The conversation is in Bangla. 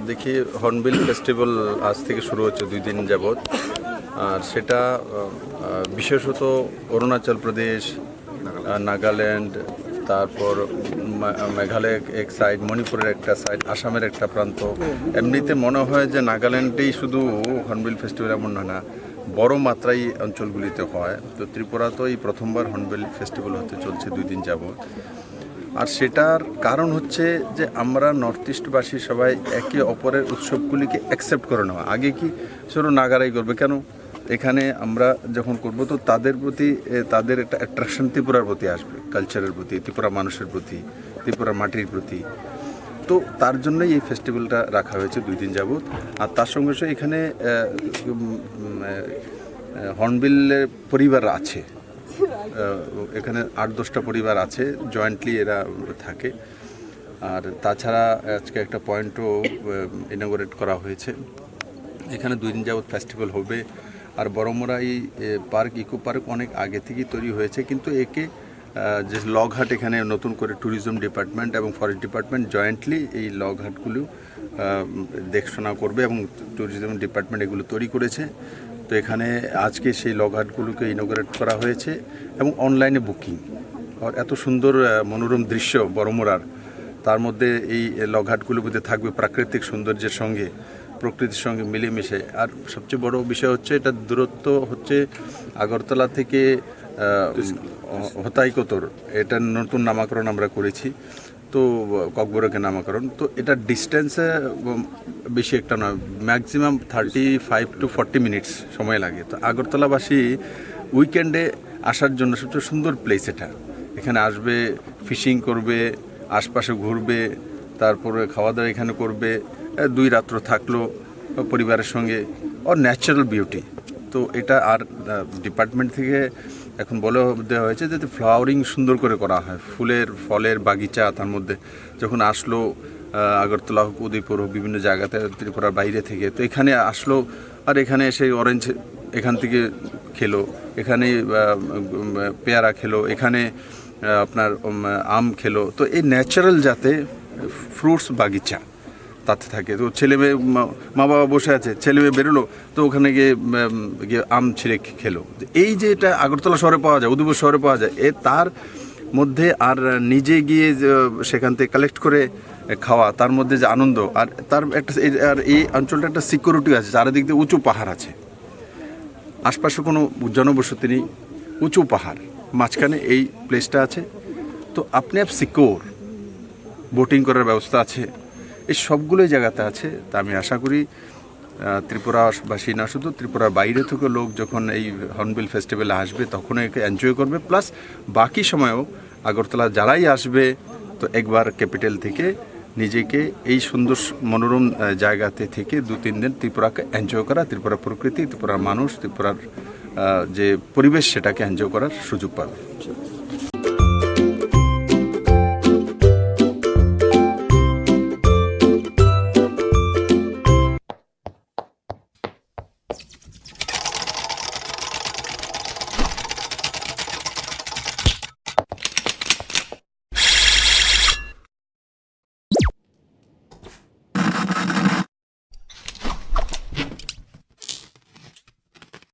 দেখি হর্নবিল ফেস্টিভ্যাল আজ থেকে শুরু হচ্ছে 2 দিন যাবৎ। আর সেটা বিশেষত অরুণাচল প্রদেশ, নাগাল্যান্ড, তারপর মেঘালয় এক সাইড, মণিপুরের একটা সাইড, আসামের একটা প্রান্ত। এমনিতে মনে হয় যে নাগাল্যান্ডেই শুধু হর্নবিল ফেস্টিভ্যাল এমন না, বড় মাত্রায় অঞ্চলগুলিতে হয়। তো ত্রিপুরাতেও এই প্রথমবার হর্নবিল ফেস্টিভ্যাল হতে চলছে 2 দিন যাবৎ। আর সেটার কারণ হচ্ছে যে আমরা নর্থ ইস্টবাসী সবাই একে অপরের উৎসবগুলিকে অ্যাকসেপ্ট করে নেওয়া। আগে কি শুধু নাগারাই করবে, কেন এখানে আমরা যখন করব তো তাদের প্রতি তাদের একটা অ্যাট্রাকশন ত্রিপুরার প্রতি আসবে, কালচারের প্রতি, ত্রিপুরা মানুষের প্রতি, ত্রিপুরা মাটির প্রতি। তো তার জন্যই এই ফেস্টিভ্যালটা রাখা হয়েছে 2 দিন যাবৎ। আর তার সঙ্গে সঙ্গে এখানে হর্নবিলের পরিবার আছে, এখানে 8-10টা পরিবার আছে, জয়েন্টলি এরা থাকে। আর তাছাড়া আজকে একটা পয়েন্টও ইনগরেট করা হয়েছে। এখানে 2 দিন যাবৎ ফেস্টিভ্যাল হবে। আর বড়মরা এই পার্ক, ইকো পার্ক অনেক আগে থেকেই তৈরি হয়েছে, কিন্তু একে যে লগহাট, এখানে নতুন করে ট্যুরিজম ডিপার্টমেন্ট এবং ফরেস্ট ডিপার্টমেন্ট জয়েন্টলি এই লগহাটগুলো দেখাশোনা করবে এবং ট্যুরিজম ডিপার্টমেন্ট এগুলো তৈরি করেছে। তো এখানে আজকে সেই লগহাটগুলোকে ইনগরেট করা হয়েছে এবং অনলাইনে বুকিং। আর এত সুন্দর মনোরম দৃশ্য বড়মরার, তার মধ্যে এই লগহাটগুলোর মধ্যে থাকবে প্রাকৃতিক সৌন্দর্যের সঙ্গে, প্রকৃতির সঙ্গে মিলেমিশে। আর সবচেয়ে বড় বিষয় হচ্ছে এটা দূরত্ব হচ্ছে আগরতলা থেকে হতাই কোতর, এটার নতুন নামকরণ আমরা করেছি, তো ককবরকের নামকরণ। তো এটা ডিস্টেন্সে বেশি একটা নয়, ম্যাক্সিমাম 35 to 40 মিনিটস সময় লাগে। তো আগরতলাবাসী উইকেন্ডে আসার জন্য সবচেয়ে সুন্দর প্লেস এটা। এখানে আসবে, ফিশিং করবে, আশপাশে ঘুরবে, তারপরে খাওয়া দাওয়া এখানে করবে, 2 রাত্র থাকলো পরিবারের সঙ্গে। Natural beauty. তো এটা আর ডিপার্টমেন্ট থেকে এখন বলে দেওয়া হয়েছে যাতে ফ্লাওয়ারিং সুন্দর করে করা হয়, ফুলের ফলের বাগিচা। তার মধ্যে যখন আসলো আগরতলা হোক, উদয়পুর হোক, বিভিন্ন জায়গাতে ত্রিপুরার বাইরে থেকে, তো এখানে আসলো আর এখানে এসে অরেঞ্জ এখান থেকে খেলো, এখানে পেয়ারা খেলো, এখানে আপনার আম খেলো। তো এই ন্যাচারাল যাতে ফ্রুটস বাগিচা তাতে থাকে। তো ছেলে মেয়ে, মা বাবা বসে আছে, ছেলে মেয়ে বেরোলো, তো ওখানে গিয়ে আম ছিঁড়ে খেলো। এই যে এটা আগরতলা শহরে পাওয়া যায়, উদয়পুর শহরে পাওয়া যায়, তার মধ্যে আর নিজে গিয়ে সেখান থেকে কালেক্ট করে খাওয়া, তার মধ্যে যে আনন্দ। আর তার একটা, আর এই অঞ্চলটা একটা সিকিউরিটি আছে, চারিদিক দিয়ে উঁচু পাহাড় আছে, আশপাশে কোনো জনবসতি নেই, উঁচু পাহাড়, মাঝখানে এই প্লেসটা আছে। তো আপনি সিকিউর, বোটিং করার ব্যবস্থা আছে, এই সবগুলোই জায়গাতে আছে। তা আমি আশা করি ত্রিপুরাবাসী না, শুধু ত্রিপুরার বাইরে থেকে লোক যখন এই হর্নবিল ফেস্টিভ্যালে আসবে তখন একে এনজয় করবে, প্লাস বাকি সময়ও আগরতলা যারাই আসবে তো একবার ক্যাপিটাল থেকে নিজেকে এই সুন্দর মনোরম জায়গাতে থেকে 2-3 দিন ত্রিপুরাকে এনজয় করা, ত্রিপুরার প্রকৃতি, ত্রিপুরার মানুষ, ত্রিপুরার যে পরিবেশ সেটাকে এনজয় করার সুযোগ পাবে।